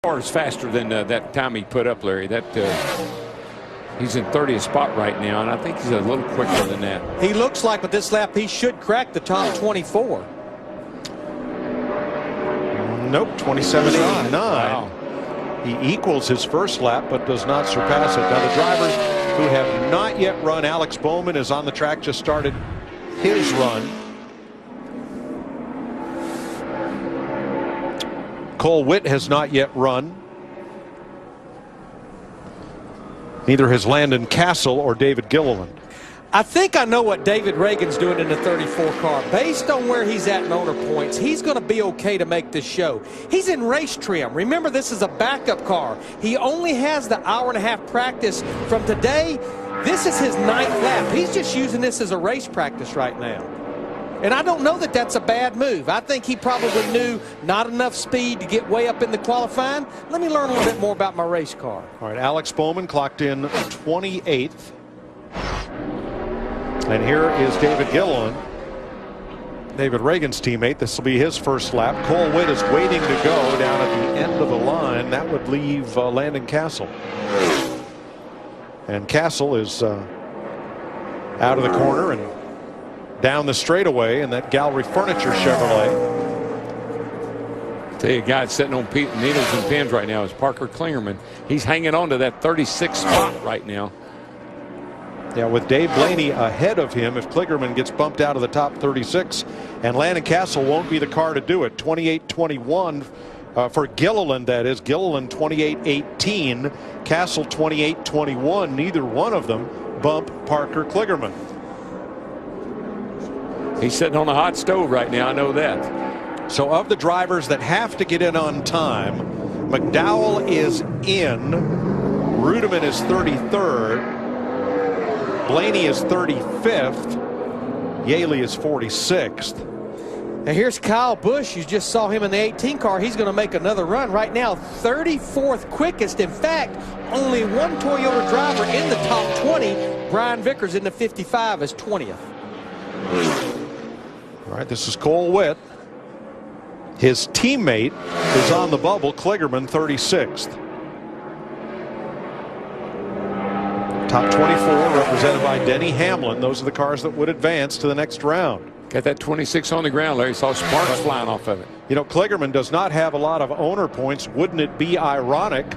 Is faster than that time he put up, Larry. That he's in 30th spot right now, and I think he's a little quicker than that. He looks like with this lap he should crack the top 24. Nope, 27.89. Wow. He equals his first lap but does not surpass it. Now the drivers who have not yet run, Alex Bowman is on the track, just started his run. Cole Witt has not yet run. Neither has Landon Castle or David Gilliland. I think I know what David Reagan's doing in the 34 car. Based on where he's at in owner points, he's going to be okay to make this show. He's in race trim. Remember, this is a backup car. He only has the hour-and-a-half practice from today. This is his 9th lap. He's just using this as a race practice right now. And I don't know that that's a bad move. I think he probably knew not enough speed to get way up in the qualifying. Let me learn a little bit more about my race car. All right, Alex Bowman clocked in 28th. And here is David Gilliland, David Reagan's teammate. This will be his first lap. Cole Witt is waiting to go down at the end of the line. That would leave Landon Castle. And Castle is out of the corner and down the straightaway in that Gallery Furniture Chevrolet. Tell you, a guy sitting on needles and pins right now is Parker Klingerman. He's hanging on to that 36th spot right now. Yeah, with Dave Blaney ahead of him, if Kligerman gets bumped out of the top 36, and Landon Castle won't be the car to do it. 28-21 for Gilliland, that is. Gilliland 28-18, Castle 28-21. Neither one of them bump Parker Kligerman. He's sitting on a hot stove right now, I know that. So of the drivers that have to get in on time, McDowell is in, Rudeman is 33rd, Blaney is 35th, Yaley is 46th. Now here's Kyle Busch. You just saw him in the 18 car. He's going to make another run right now. 34th quickest. In fact, only one Toyota driver in the top 20. Brian Vickers in the 55 is 20th. All right, this is Cole Witt. His teammate is on the bubble, Kligerman, 36th. Top 24 represented by Denny Hamlin. Those are the cars that would advance to the next round. Got that 26 on the ground, Larry. Saw sparks flying off of it. You know, Kligerman does not have a lot of owner points. Wouldn't it be ironic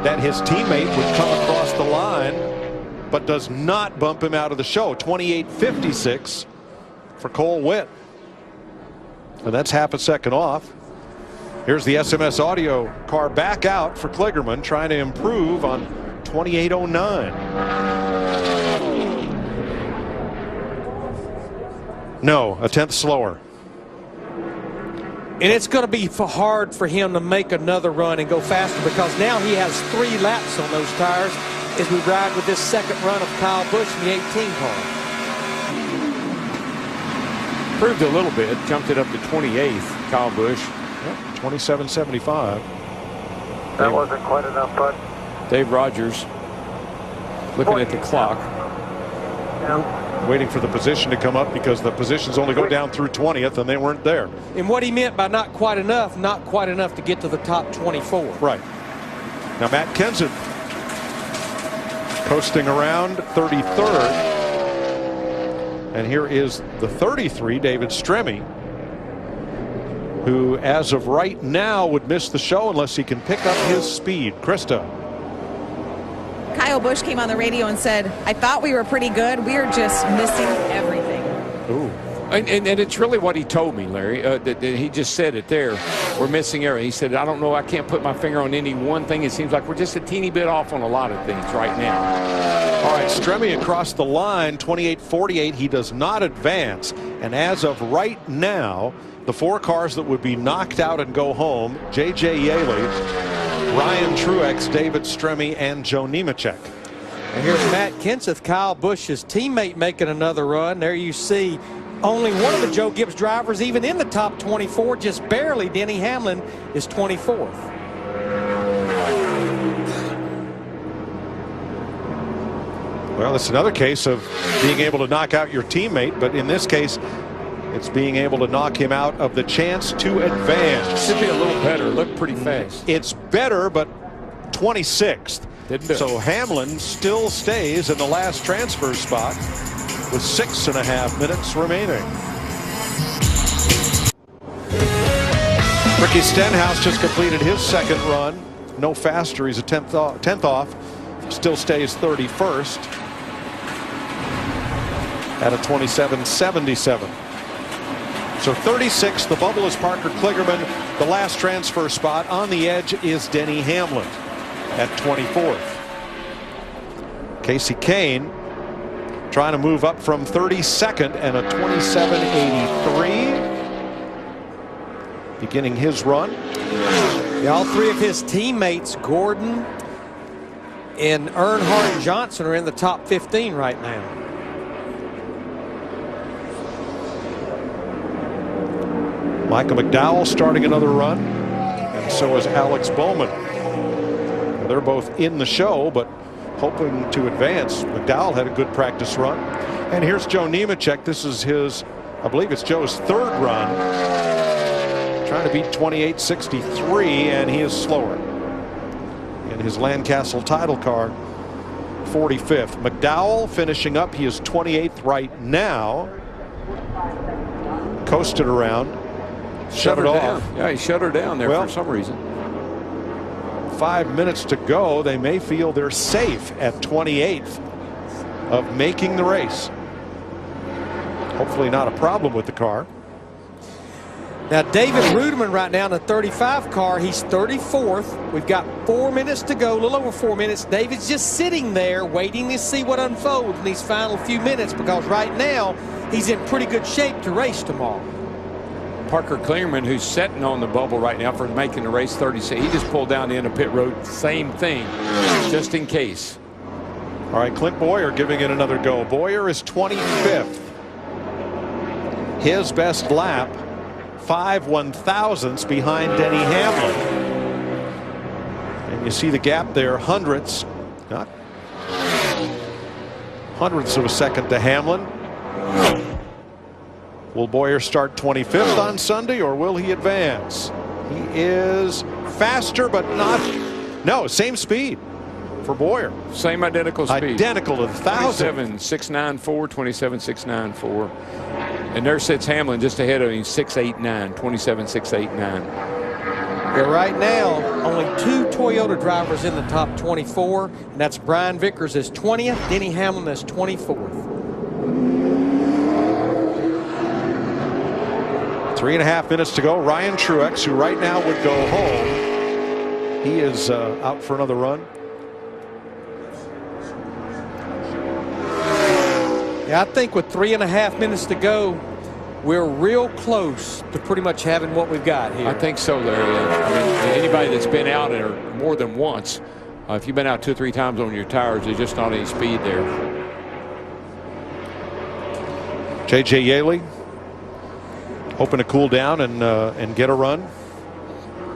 that his teammate would come across the line but does not bump him out of the show? 28-56 for Cole Witt. And that's half a second off. Here's the SMS audio car back out for Kligerman, trying to improve on 28.09. No, a tenth slower. And it's going to be hard for him to make another run and go faster, because now he has 3 laps on those tires as we ride with this second run of Kyle Busch in the 18 car. Improved a little bit, jumped it up to 28th, Kyle Busch. Yep, 27.75. That wasn't quite enough, bud. Dave Rogers looking at the clock. Yeah. Waiting for the position to come up, because the positions only go down through 20th and they weren't there. And what he meant by not quite enough to get to the top 24. Right. Now Matt Kenseth coasting around 33rd. And here is the 33, David Stremme, who as of right now would miss the show unless he can pick up his speed. Krista. Kyle Busch came on the radio and said, I thought we were pretty good. We are just missing everything. Ooh. And it's really what he told me, Larry. He just said it there. We're missing everything. He said, I don't know. I can't put my finger on any one thing. It seems like we're just a teeny bit off on a lot of things right now. All right, Stremme across the line, 28-48. He does not advance. And as of right now, the 4 cars that would be knocked out and go home: J.J. Yaley, Ryan Truex, David Stremme, and Joe Nemechek. And here's Matt Kenseth, Kyle Busch's teammate, making another run. There you see only one of the Joe Gibbs drivers even in the top 24, just barely. Denny Hamlin is 24th. Well, it's another case of being able to knock out your teammate, but in this case, It's being able to knock him out of the chance to advance. Should be a little better. Look pretty fast. It's better, but 26th. Didn't do it. So Hamlin still stays in the last transfer spot with 6.5 minutes remaining. Ricky Stenhouse just completed his second run. No faster. He's a 10th off. Still stays 31st at a 27.77. So 36th. The bubble is Parker Kligerman. The last transfer spot on the edge is Denny Hamlin at 24th. Casey Kane trying to move up from 32nd and a 27.83. Beginning his run. Yeah, all three of his teammates, Gordon and Earnhardt and Johnson, are in the top 15 right now. Michael McDowell starting another run, and so is Alex Bowman. They're both in the show, but hoping to advance. McDowell had a good practice run. And here's Joe Nemechek. This is his, I believe it's Joe's third run. Trying to beat 28.63, and he is slower. In his Lancaster title car, 45th. McDowell finishing up. He is 28th right now. Coasted around. Shut it off. Yeah, he shut her down there for some reason. 5 minutes to go. They may feel they're safe at 28th of making the race. Hopefully not a problem with the car. Now David Ruderman right now in the 35 car, he's 34th. We've got 4 minutes to go, a little over 4 minutes. David's just sitting there waiting to see what unfolds in these final few minutes, because right now he's in pretty good shape to race tomorrow. Parker Kligerman, who's sitting on the bubble right now for making the race 36, he just pulled down the end of pit road. Same thing, just in case. All right, Clint Bowyer giving it another go. Bowyer is 25th. His best lap, 5/1000ths behind Denny Hamlin. And you see the gap there, hundredths, not hundredths of a second to Hamlin. Will Bowyer start 25th on Sunday, or will he advance? He is faster, but not. No, same speed for Bowyer. Same identical speed. Identical to the 1,000. 27.694, 27.694. And there sits Hamlin just ahead of him, 6.89, 27.689. Yeah, right now, only 2 Toyota drivers in the top 24, and that's Brian Vickers as 20th, Denny Hamlin as 24th. 3.5 minutes to go. Ryan Truex, who right now would go home, he is out for another run. Yeah, I think with 3.5 minutes to go, we're real close to pretty much having what we've got here. I think so, Larry. I mean, anybody that's been out there more than once, if you've been out 2 or 3 times on your tires, there's just not any speed there. J.J. Yaley hoping to cool down and get a run.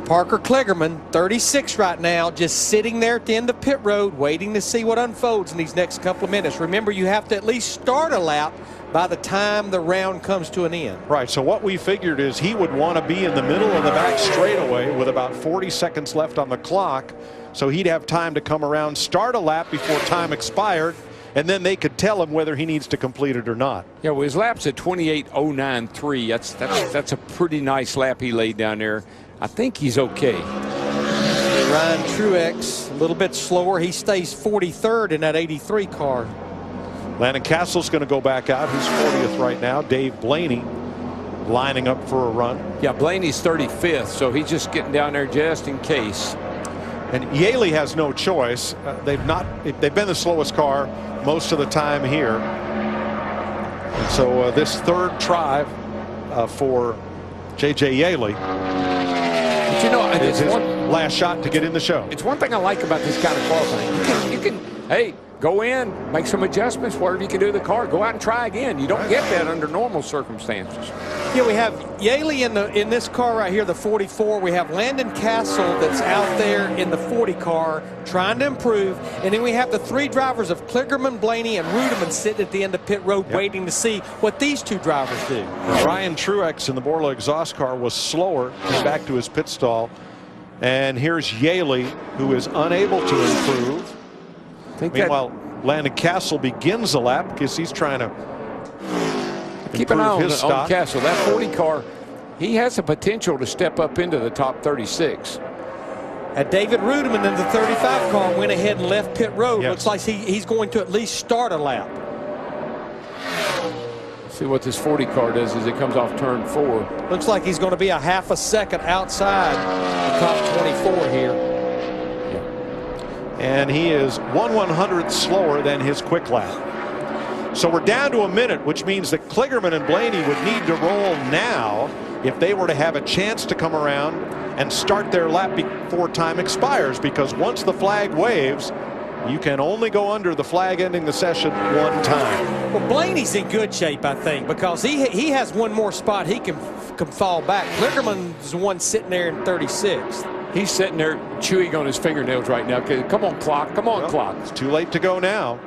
Parker Kligerman, 36 right now, just sitting there at the end of pit road, waiting to see what unfolds in these next couple of minutes. Remember, you have to at least start a lap by the time the round comes to an end. Right, so what we figured is he would want to be in the middle of the back straightaway with about 40 seconds left on the clock, so he'd have time to come around, start a lap before time expired, and then they could tell him whether he needs to complete it or not. Yeah, well, his lap's at 28.093. That's a pretty nice lap he laid down there. I think he's okay. Ryan Truex, a little bit slower. He stays 43rd in that 83 car. Landon Castle's going to go back out. He's 40th right now. Dave Blaney lining up for a run. Yeah, Blaney's 35th, so he's just getting down there just in case. And Yaley has no choice. They've been the slowest car most of the time here. And so this third try for J.J. Yaley. But you know, it's his last shot to get in the show. It's one thing I like about this kind of qualifying. You can, hey, go in, make some adjustments, whatever you can do to the car. Go out and try again. You don't get that under normal circumstances. Yeah, we have Yaley in this car right here, the 44. We have Landon Castle that's out there in the 40 car trying to improve. And then we have the 3 drivers of Kligerman, Blaney, and Rudeman sitting at the end of pit road waiting to see what these 2 drivers do. Ryan Truex in the Borla exhaust car was slower, came back to his pit stall. And here's Yaley, who is unable to improve. Meanwhile, Landon Castle begins the lap because he's trying to keep an eye on stock. Castle. That 40 car, he has the potential to step up into the top 36. And David Rudeman in the 35 car went ahead and left pit road. Looks like he's going to at least start a lap. See what this 40 car does as it comes off turn 4. Looks like he's going to be a half a second outside the top 24 here. And he is 1/100th slower than his quick lap. So we're down to a minute, which means that Kligerman and Blaney would need to roll now if they were to have a chance to come around and start their lap before time expires, because once the flag waves, you can only go under the flag ending the session 1 time. Well, Blaney's in good shape, I think, because he has one more spot he can fall back. Kligerman's the one sitting there in 36th. He's sitting there chewing on his fingernails right now. Come on, clock. Come on, clock. It's too late to go now.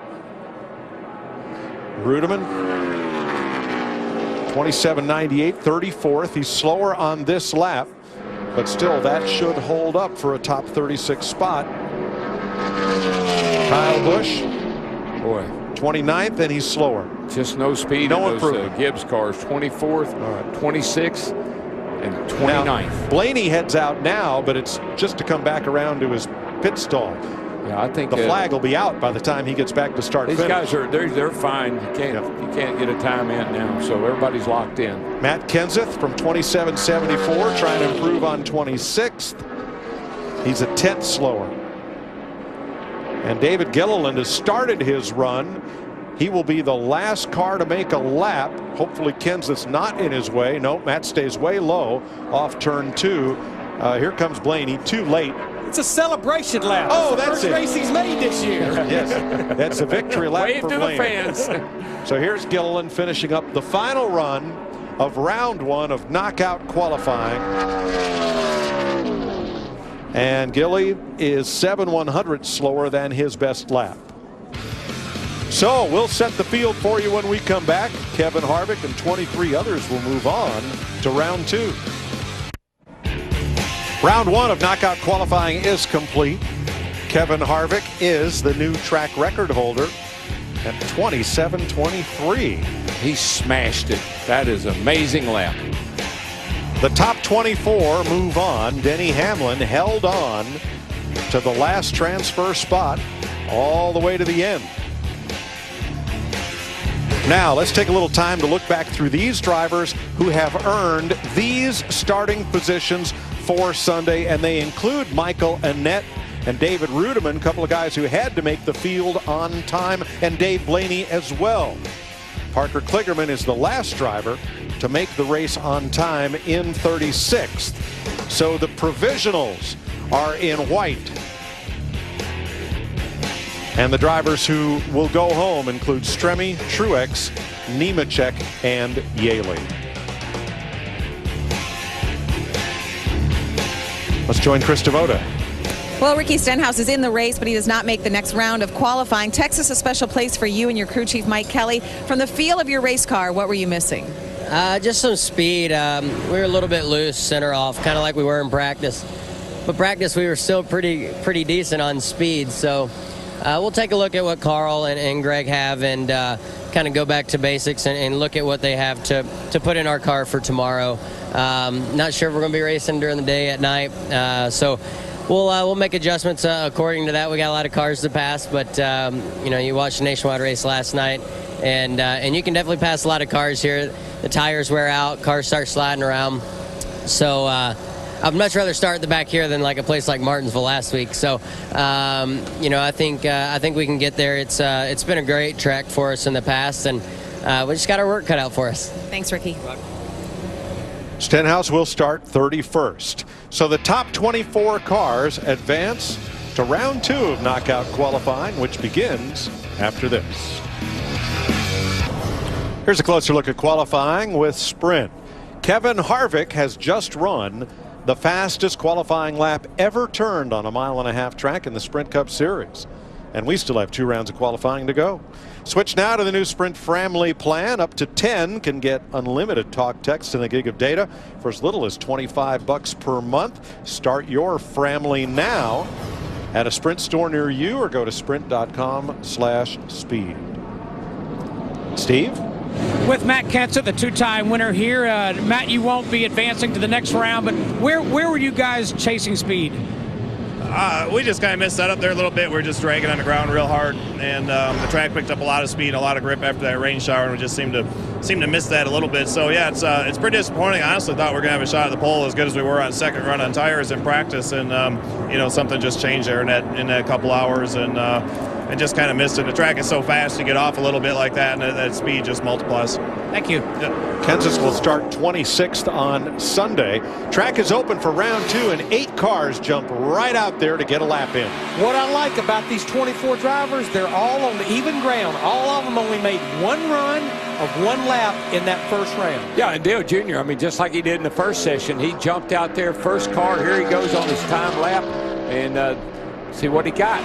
Rudeman, 27.98, 34th. He's slower on this lap, but still that should hold up for a top 36 spot. Kyle Busch, boy, 29th, and he's slower. Just no speed. No in those Gibbs cars. 24th, 26th, and 29th. Now, Blaney heads out now, but it's just to come back around to his pit stall. Yeah, I think the flag will be out by the time he gets back to start. These guys are they're fine. You can't get a time in now, so everybody's locked in. Matt Kenseth from 27.74 trying to improve on 26th. He's a 10th slower. And David Gilliland has started his run. He will be the last car to make a lap. Hopefully Kenseth's not in his way. No, Matt stays way low off turn 2. Here comes Blaney, too late. It's a celebration lap. Oh, that's the first race he's made this year. Yes, that's a victory lap Wave for to Blaney. the fans. So here's Gilliland finishing up the final run of round 1 of knockout qualifying. And Gilly is 7/100 slower than his best lap. So we'll set the field for you when we come back. Kevin Harvick and 23 others will move on to round 2. Round 1 of knockout qualifying is complete. Kevin Harvick is the new track record holder at 27:23. He smashed it. That is an amazing lap. The top 24 move on. Denny Hamlin held on to the last transfer spot all the way to the end. Now let's take a little time to look back through these drivers who have earned these starting positions for Sunday, and they include Michael Annett and David Rudeman, a couple of guys who had to make the field on time, and Dave Blaney as well. Parker Kligerman is the last driver to make the race on time in 36th. So the provisionals are in white. And the drivers who will go home include Stremme, Truex, Nemechek, and Yaley. Let's join Chris Devoda. Well, Ricky Stenhouse is in the race, but he does not make the next round of qualifying. Texas, a special place for you and your crew chief, Mike Kelly. From the feel of your race car, what were you missing? Just some speed. We were a little bit loose, center off, kind of like we were in practice. But practice, we were still pretty decent on speed. So we'll take a look at what Carl and Greg have and kind of go back to basics and look at what they have to put in our car for tomorrow. Not sure if we're going to be racing during the day, at night. So we'll make adjustments according to that. We got a lot of cars to pass, but you know, you watched the nationwide race last night, and you can definitely pass a lot of cars here. The tires wear out, cars start sliding around. So I'd much rather start at the back here than like a place like Martinsville last week. So you know, I think we can get there. It's been a great track for us in the past, and we just got our work cut out for us. Thanks, Ricky. Stenhouse will start 31st. So the top 24 cars advance to round 2 of knockout qualifying, which begins after this. Here's a closer look at qualifying with sprint. Kevin Harvick has just run the fastest qualifying lap ever turned on a 1.5 mile track in the Sprint Cup Series. And we still have 2 rounds of qualifying to go. Switch now to the new Sprint Family plan. Up to 10 can get unlimited talk, text, and a gig of data for as little as $25 per month. Start your Family now at a Sprint store near you or go to sprint.com/speed. Steve? With Matt Kenseth, the 2-time winner here. Matt, you won't be advancing to the next round, but where were you guys chasing speed? We just kind of missed that up there a little bit. We were just dragging on the ground real hard, and the track picked up a lot of speed, a lot of grip after that rain shower, and we just seemed to miss that a little bit. So yeah, it's pretty disappointing. I honestly thought we were gonna have a shot at the pole as good as we were on second run on tires in practice, and something just changed there in that couple hours, and just kind of missed it. The track is so fast, you get off a little bit like that, and that speed just multiplies. Thank you. Yeah. Kansas will start 26th on Sunday. Track is open for round 2, and 8 cars jump right out there to get a lap in. What I like about these 24 drivers, they're all on the even ground. All of them only made 1 run of 1 lap in that first round. Yeah, and Dale Jr., I mean, just like he did in the first session, he jumped out there, first car, here he goes on his time lap, and see what he got.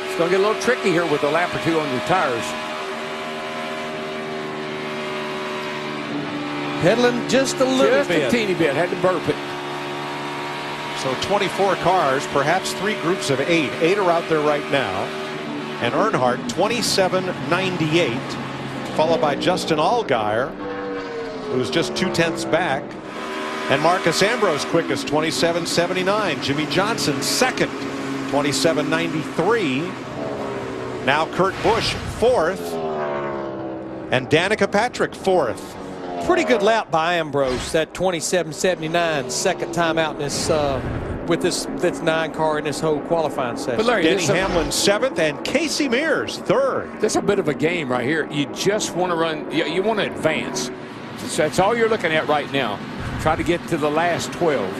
It's going to get a little tricky here with a lap or 2 on your tires. Pedaling just a little bit. Just a teeny bit, had to burp it. So 24 cars, perhaps 3 groups of 8. 8 are out there right now. And Earnhardt, 27.98, followed by Justin Allgaier, who's just 0.2 back. And Marcus Ambrose quickest, 27.79. Jimmy Johnson second, 27.93. Now Kurt Busch 4th. And Danica Patrick 4th. Pretty good lap by Ambrose, that 27.79, second time out in this with this 9 car in this whole qualifying session. But Larry, Denny Hamlin 7th and Casey Mears 3rd. That's a bit of a game right here. You just want to run, you want to advance. So that's all you're looking at right now. Try to get to the last 12.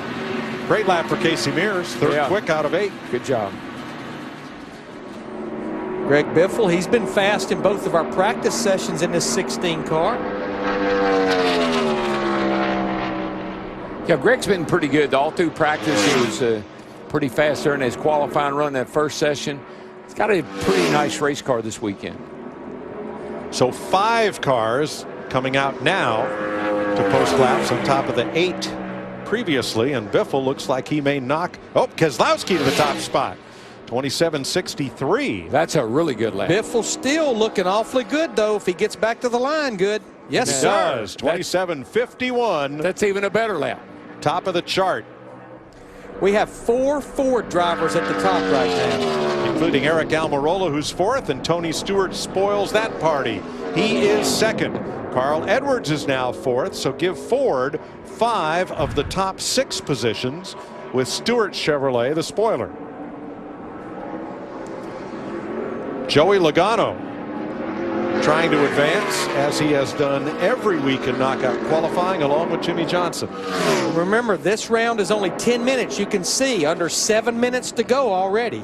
Great lap for Casey Mears, 3rd quick out of 8. Good job. Greg Biffle, he's been fast in both of our practice sessions in this 16 car. Yeah, Greg's been pretty good all through practice. He was pretty fast there in his qualifying run that first session. He's got a pretty nice race car this weekend. So 5 cars coming out now to post laps on top of the 8 previously, and Biffle looks like he may knock Keselowski to the top spot. 27.63. That's a really good lap. Biffle still looking awfully good, though, if he gets back to the line good. Yes, He sir. does. 27.51. That's even a better lap. Top of the chart. We have 4 Ford drivers at the top right now, Including Eric Almirola, who's 4th, and Tony Stewart spoils that party. He is 2nd. Carl Edwards is now 4th, so give Ford 5 of the top 6 positions, with Stewart Chevrolet the spoiler. Joey Logano trying to advance, as he has done every week in knockout qualifying, along with Jimmy Johnson. Remember, this round is only 10 minutes. You can see under 7 minutes to go already.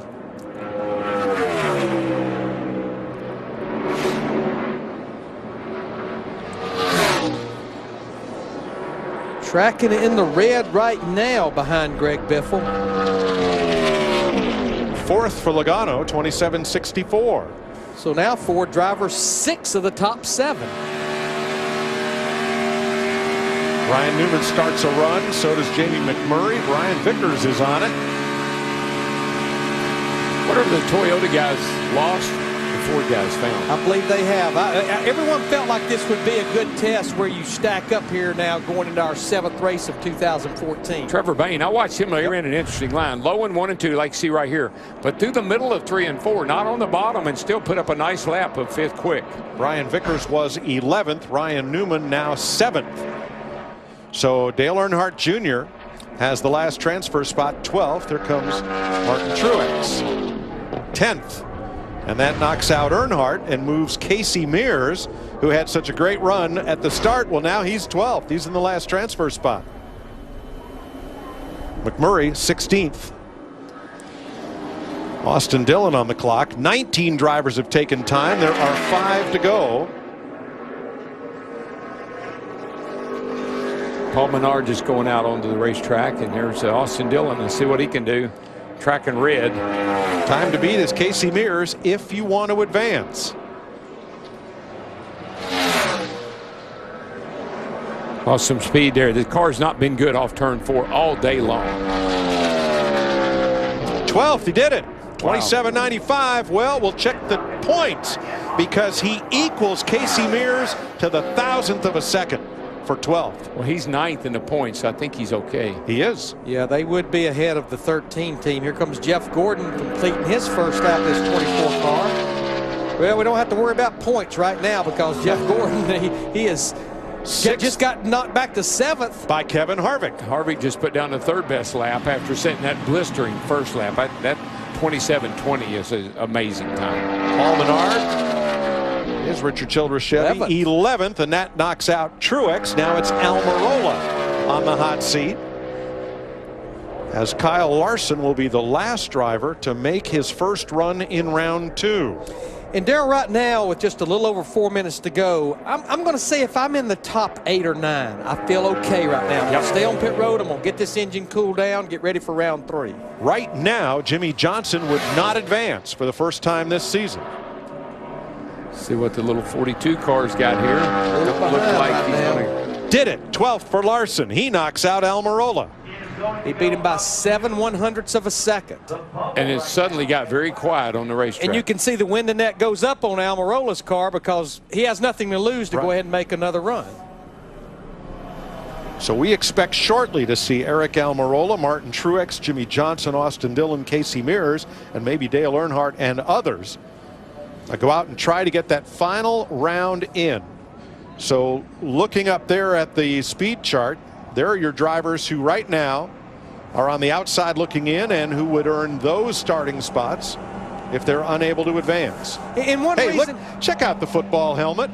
Tracking in the red right now behind Greg Biffle. 4th for Logano, 27.64. So now Ford drivers 6 of the top 7. Ryan Newman starts a run, so does Jamie McMurray. Brian Vickers is on it. Whatever the Toyota guys lost, the Ford guys found. I believe they have. Everyone felt like this would be a good test where you stack up here now going into our 7th race of 2014. Trevor Bayne, I watched him. He ran an interesting line. Low in 1 and 2, like you see right here. But through the middle of 3 and 4, not on the bottom, and still put up a nice lap of 5th quick. Brian Vickers was 11th. Ryan Newman now 7th. So Dale Earnhardt Jr. has the last transfer spot, 12th. Here comes Martin Truex, 10th. And that knocks out Earnhardt and moves Casey Mears, who had such a great run at the start. Well, now he's 12th. He's in the last transfer spot. McMurray, 16th. Austin Dillon on the clock. 19 drivers have taken time. There are 5 to go. Paul Menard just going out onto the racetrack, and there's Austin Dillon. Let's see what he can do. Track in red. Time to beat is Casey Mears if you want to advance. Lost some speed there. The car's not been good off turn 4 all day long. 12th, he did it. 27.95. Well, we'll check the points because he equals Casey Mears to the 1,000th of a second for 12th. Well, he's 9th in the points. So I think he's okay. He is. Yeah, they would be ahead of the 13 team. Here comes Jeff Gordon completing his first lap of this 24 car. Well, we don't have to worry about points right now because Jeff Gordon, he is just got knocked back to 7th by Kevin Harvick. Harvick just put down the 3rd best lap after setting that blistering first lap. That 27.20 is an amazing time. Paul Menard is Richard Childress Chevy 11th, and that knocks out Truex. Now it's Almirola on the hot seat, as Kyle Larson will be the last driver to make his first run in round 2. And Darrell, right now, with just a little over 4 minutes to go, I'm going to say if I'm in the top 8 or 9, I feel okay right now. I'm going to stay on pit road. I'm going to get this engine cooled down, get ready for round 3. Right now, Jimmy Johnson would not advance for the first time this season. See what the little 42 car's got here. Look like he's going to. Did it. 12th for Larson. He knocks out Almirola. He beat him by 7/100ths of a second. And it suddenly got very quiet on the racetrack. And you can see the wind in that goes up on Almirola's car because he has nothing to lose to go ahead and make another run. So we expect shortly to see Eric Almirola, Martin Truex, Jimmy Johnson, Austin Dillon, Casey Mears, and maybe Dale Earnhardt and others go out and try to get that final round in. So looking up there at the speed chart, there are your drivers who right now are on the outside looking in and who would earn those starting spots if they're unable to advance. And one reason, look, check out the football helmet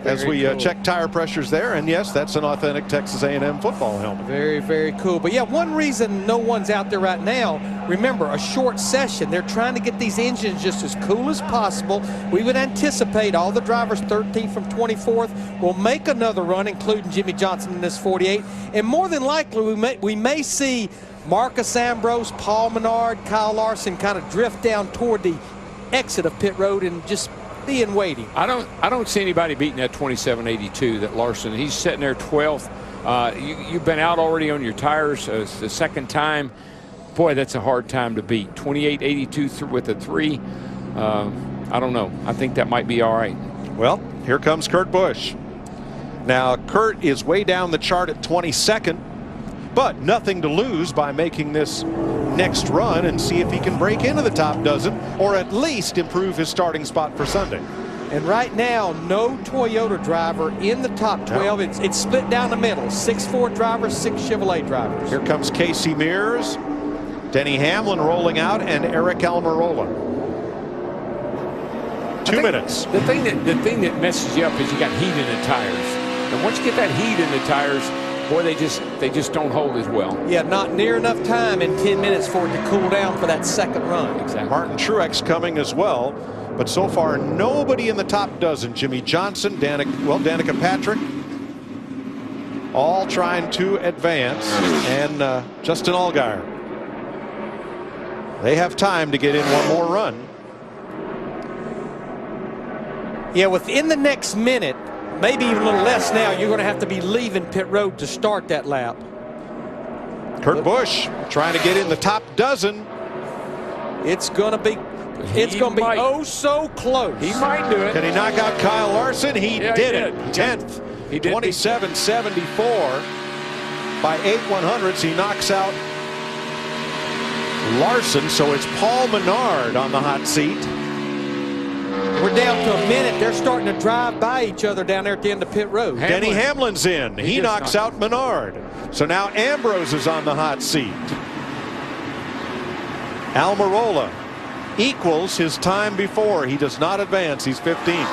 as we check tire pressures there. And yes, that's an authentic Texas A&M football helmet. Very, very cool. But yeah, one reason no one's out there right now, remember, a short session. They're trying to get these engines just as cool as possible. We would anticipate all the drivers 13th from 24th will make another run, including Jimmy Johnson in this 48. And more than likely, we may see Marcus Ambrose, Paul Menard, Kyle Larson kind of drift down toward the exit of pit road and just be in waiting. I don't see anybody beating that 27.82 that Larson. He's sitting there 12th. You've been out already on your tires. It's the second time. Boy, that's a hard time to beat. 28.82 with a 3. I don't know. I think that might be all right. Well, here comes Kurt Busch. Now, Kurt is way down the chart at 22nd, but nothing to lose by making this next run and see if he can break into the top dozen or at least improve his starting spot for Sunday. And right now, no Toyota driver in the top 12. No. It's split down the middle. 6 Ford drivers, 6 Chevrolet drivers. Here comes Casey Mears, Denny Hamlin rolling out, and Eric Almirola. 2 minutes. The thing that messes you up is you got heat in the tires. And once you get that heat in the tires, boy, they just don't hold as well. Yeah, not near enough time in 10 minutes for it to cool down for that second run. Exactly. Martin Truex coming as well, but so far nobody in the top dozen. Jimmy Johnson, Danica Patrick, all trying to advance, and Justin Allgaier. They have time to get in one more run. Yeah, within the next minute, maybe even a little less now, you're going to have to be leaving pit road to start that lap. Kurt Busch trying to get in the top dozen. It's going to be oh so close. He might do it. Can he knock out Kyle Larson? He did it. 10th. He did. 27.74 by 8/100ths. He knocks out Larson. So it's Paul Menard on the hot seat. We're down to a minute. They're starting to drive by each other down there at the end of pit road. Denny Hamlin's in. He knocks out Menard. So now Ambrose is on the hot seat. Almirola equals his time before. He does not advance. He's 15th.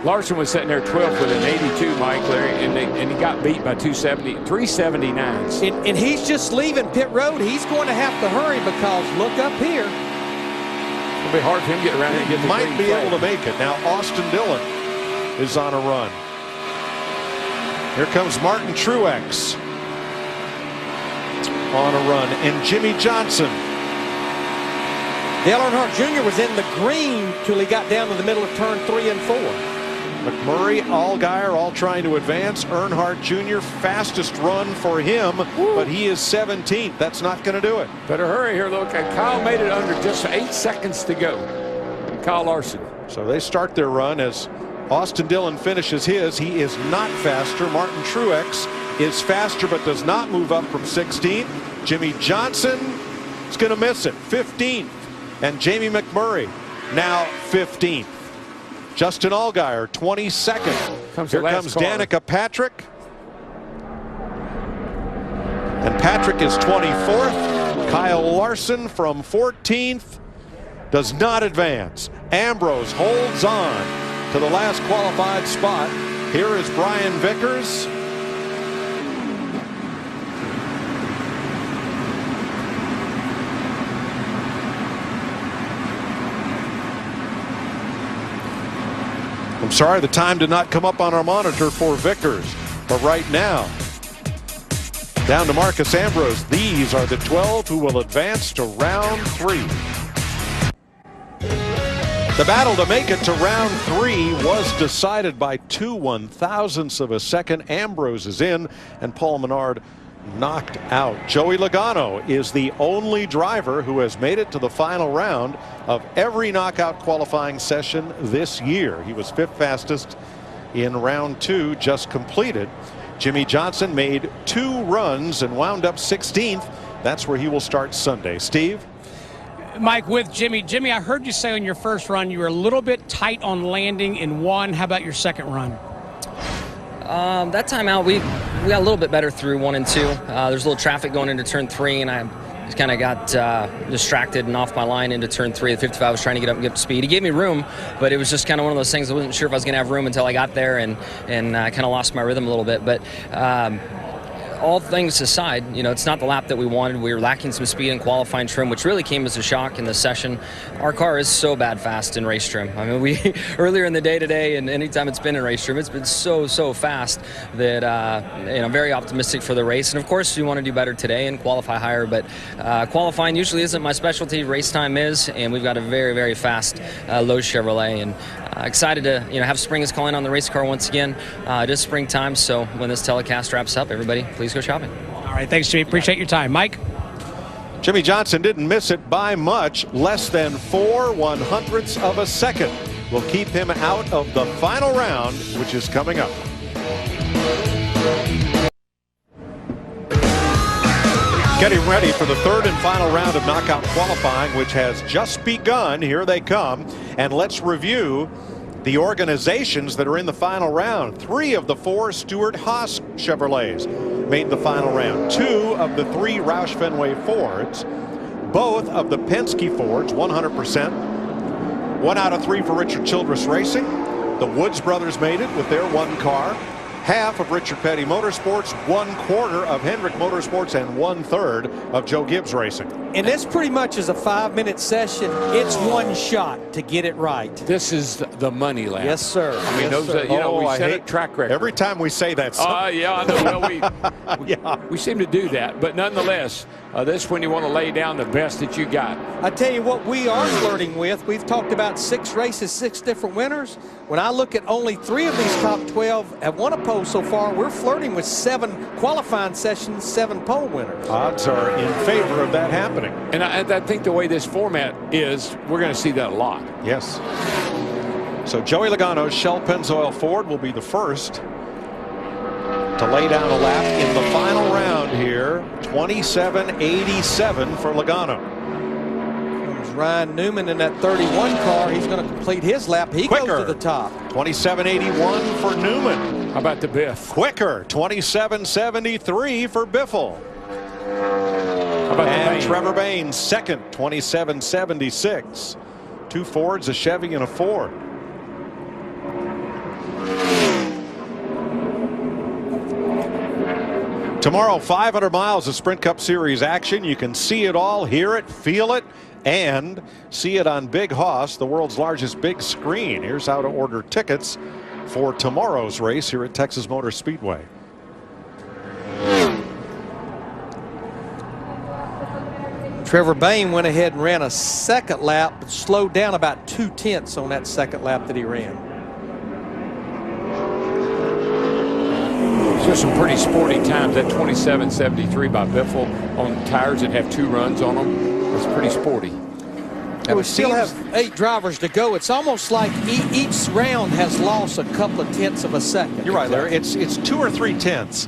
Larson was sitting there 12th with an 82, Mike, Larry, and he got beat by 379s. And he's just leaving pit road. He's going to have to hurry because look up here. It'll be hard for him to get around here and get the Might green be flag. able to make it. Now Austin Dillon is on a run. Here comes Martin Truex on a run, and Jimmy Johnson. Dale Earnhardt Jr. was in the green till he got down to the middle of turn 3 and 4. McMurray, Allgaier, all trying to advance. Earnhardt Jr., fastest run for him, but he is 17th. That's not going to do it. Better hurry here, look. Kyle made it under just 8 seconds to go. Kyle Larson. So they start their run as Austin Dillon finishes his. He is not faster. Martin Truex is faster but does not move up from 16th. Jimmy Johnson is going to miss it, 15th. And Jamie McMurray now 15th. Justin Allgaier 22nd. Here comes Danica Patrick. And Patrick is 24th. Kyle Larson from 14th does not advance. Ambrose holds on to the last qualified spot. Here is Brian Vickers. I'm sorry, the time did not come up on our monitor for Vickers, but right now, down to Marcus Ambrose. These are the 12 who will advance to round 3. The battle to make it to round 3 was decided by 2/1000ths of a second. Ambrose is in, and Paul Menard knocked out. Joey Logano is the only driver who has made it to the final round of every knockout qualifying session this year. He was 5th fastest in round 2 just completed. Jimmy Johnson made 2 runs and wound up 16th. That's where he will start Sunday. Steve? Mike, with Jimmy. Jimmy, I heard you say on your first run you were a little bit tight on landing in 1. How about your second run? That time out, we got a little bit better through 1 and 2. There's a little traffic going into turn 3, and I just kind of got distracted and off my line into turn 3. The 55 was trying to get up and get up to speed. He gave me room, but it was just kind of one of those things. I wasn't sure if I was going to have room until I got there, and I kind of lost my rhythm a little bit. But all things aside, you know, it's not the lap that we wanted. We were lacking some speed in qualifying trim, which really came as a shock in the session. Our car is so bad fast in race trim. I mean, we earlier in the day today, and anytime it's been in race trim, it's been so fast that you know, very optimistic for the race. And of course, we want to do better today and qualify higher. But qualifying usually isn't my specialty. Race time is, and we've got a very fast Lowe's Chevrolet. And excited to have spring is calling on the race car once again. It is springtime, so when this telecast wraps up, everybody please go shopping. All right, thanks, Jimmy. Appreciate your time. Mike? Jimmy Johnson didn't miss it by much. Less than 4/100ths of a second will keep him out of the final round, which is coming up. Getting ready for the 3rd and final round of knockout qualifying, which has just begun. Here they come. And let's review the organizations that are in the final round. 3 of the 4 Stewart-Haas Chevrolets made the final round. 2 of the 3 Roush Fenway Fords. Both of the Penske Fords, 100%. 1 out of 3 for Richard Childress Racing. The Woods brothers made it with their 1 car. Half of Richard Petty Motorsports, 1/4 of Hendrick Motorsports, and 1/3 of Joe Gibbs Racing. And this pretty much is a 5-minute session. It's 1 shot to get it right. This is the money lap. Yes, sir. I mean, yes, those, we set a track record. Every time we say that. Yeah, I know. Well, we seem to do that. But nonetheless, this is when you want to lay down the best that you got. I tell you what we are flirting with. We've talked about 6 races, 6 different winners. When I look at only 3 of these top 12 have won a pole so far, we're flirting with 7 qualifying sessions, 7 pole winners. Odds are in favor of that happening. And I think the way this format is, we're going to see that a lot. Yes. So Joey Logano's Shell Pennzoil Ford will be the first to lay down a lap in the final round here. 27.87 for Logano. Comes Ryan Newman in that 31 car. He's going to complete his lap. He goes to the top. 27.81 for Newman. How about the Biff? Quicker. 27.73 for Biffle. How about and Trevor Bain second. 27.76. 2 Fords, a Chevy, and a Ford. Tomorrow, 500 miles of Sprint Cup Series action. You can see it all, hear it, feel it and see it on Big Hoss, the world's largest big screen. Here's how to order tickets for tomorrow's race here at Texas Motor Speedway. Trevor Bayne went ahead and ran a second lap, but slowed down about 2/10 on that second lap that he ran. There's some pretty sporty times. That 27.73 by Biffle on tires that have 2 runs on them. It's pretty sporty. We still have 8 drivers to go. It's almost like each round has lost a couple of tenths of a second. You're right, Larry. It's 2 or 3 tenths.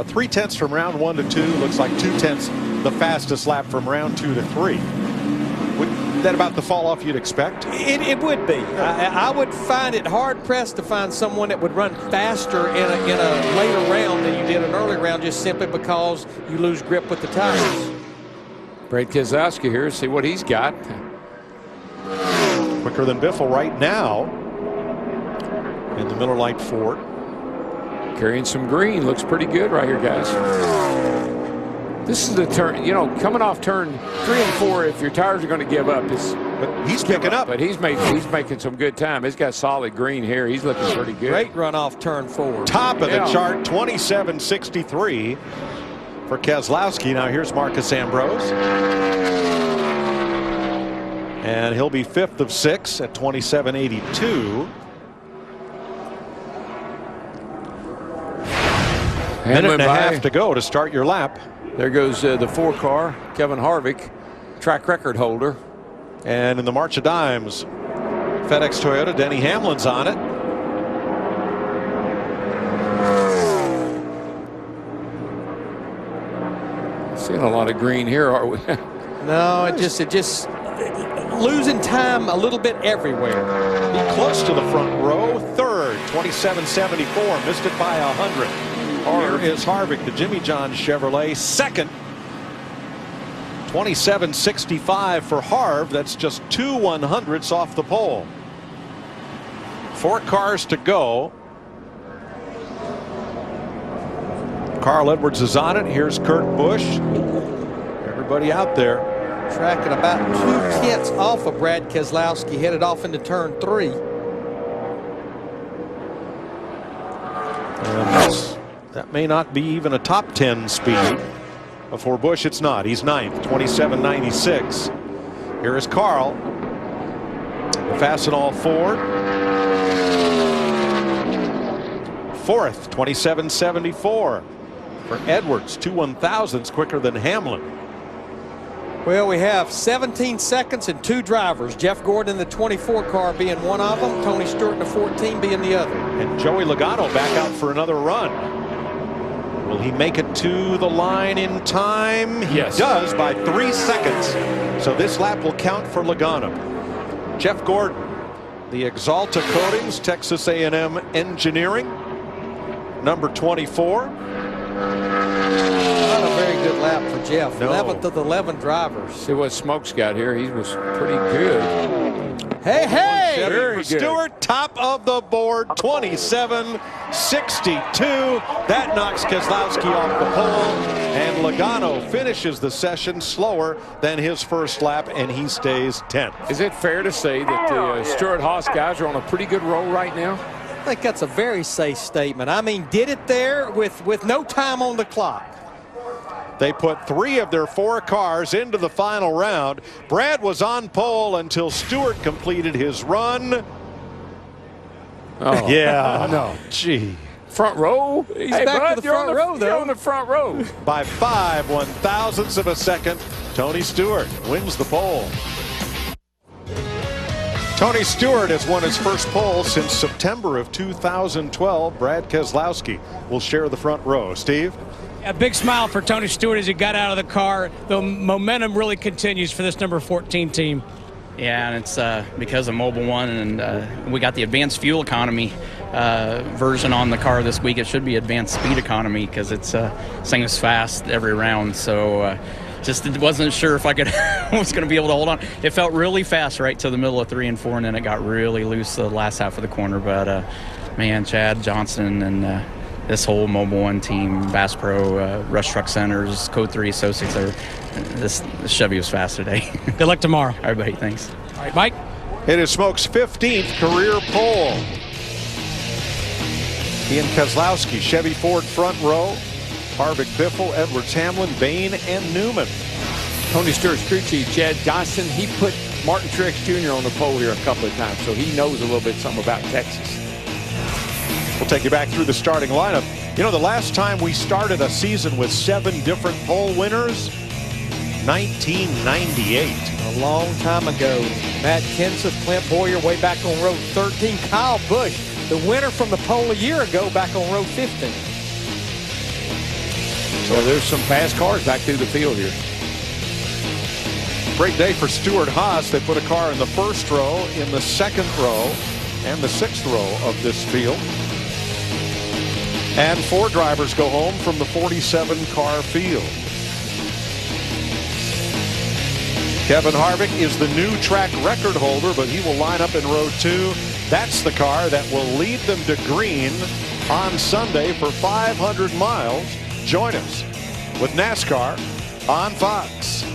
3 tenths from round 1 to 2. Looks like 2 tenths the fastest lap from round 2 to 3. Would that about the fall off you'd expect? It would be. I would find it hard pressed to find someone that would run faster in a later round than you did an early round, just simply because you lose grip with the tires. Brad Keselowski here. See what he's got. Quicker than Biffle right now in the Miller Lite Ford. Carrying some green. Looks pretty good right here, guys. This is the turn, you know, coming off turn 3 and 4, if your tires are going to give up, but he's picking up. But he's making some good time. He's got solid green here. He's looking pretty good. Great run off turn 4. Top of the chart, 27.63 for Keselowski. Now here's Marcus Ambrose. And he'll be 5th of 6 at 27.82. Minute and a half to go to start your lap. There goes the 4 car, Kevin Harvick, track record holder. And in the March of Dimes, FedEx Toyota, Denny Hamlin's on it. Seeing a lot of green here, are we? No, it just losing time a little bit everywhere. Be close to the front row. 3rd, 27.74, missed it by 100. Here is Harvick, the Jimmy John Chevrolet. 2nd, 27.65 for Harv. That's just 2 100ths off the pole. 4 cars to go. Carl Edwards is on it. Here's Kurt Busch. Everybody out there. Tracking about 2 tenths off of Brad Keselowski, headed off into turn 3. And that may not be even a top 10 speed. For Busch, it's not. He's 9th, 27.96. Here is Carl. Fastenal Ford. 4th, 27.74 for Edwards. 2 1,000ths quicker than Hamlin. Well, we have 17 seconds and 2 drivers. Jeff Gordon in the 24 car being one of them. Tony Stewart in the 14 being the other. And Joey Logano back out for another run. Will he make it to the line in time? He does by 3 seconds. So this lap will count for Logano. Jeff Gordon, the Exalta Coatings, Texas A&M Engineering, number 24. Not a very good lap for Jeff. No. 11th of the 11 drivers. See what Smoke's got here. He was pretty good. Hey, hey! Very good. Stewart, top of the board, 27.62. That knocks Keselowski off the pole, and Logano finishes the session slower than his first lap, and he stays 10th. Is it fair to say that the Stewart Haas guys are on a pretty good roll right now? I think that's a very safe statement. I mean, did it there with no time on the clock. They put 3 of their 4 cars into the final round. Brad was on pole until Stewart completed his run. Oh. Yeah. No. Gee. Front row? He's back to the front row, though. You're on the front row. By 5 1,000ths of a second, Tony Stewart wins the pole. Tony Stewart has won his first pole since September of 2012. Brad Keselowski will share the front row. Steve? A big smile for Tony Stewart as he got out of the car. The momentum really continues for this number 14 team. Yeah, and it's because of Mobil 1, and we got the advanced fuel economy version on the car this week. It should be advanced speed economy because it's sings fast every round. So just wasn't sure if I was going to be able to hold on. It felt really fast right to the middle of 3 and 4, and then it got really loose the last half of the corner. But man, Chad Johnson and this whole Mobile One team, Bass Pro, Rush Truck Centers, Code 3 Associates, this Chevy was fast today. Good luck tomorrow. All right, buddy. Thanks. All right, Mike. It is Smoke's 15th career pole. Ian Kozlowski, Chevy Ford front row. Harvick, Biffle, Edwards, Hamlin, Bain, and Newman. Tony Stewart's crew chief, Chad Johnson, he put Martin Truex Jr. on the pole here a couple of times, so he knows a little bit something about Texas. We'll take you back through the starting lineup. You know, the last time we started a season with 7 different pole winners, 1998. A long time ago. Matt Kenseth, Clint Boyer way back on row 13. Kyle Busch, the winner from the pole a year ago, back on row 15. So there's some fast cars back through the field here. Great day for Stewart Haas. They put a car in the first row, in the second row, and the 6th row of this field. And 4 drivers go home from the 47-car field. Kevin Harvick is the new track record holder, but he will line up in row 2. That's the car that will lead them to green on Sunday for 500 miles. Join us with NASCAR on Fox.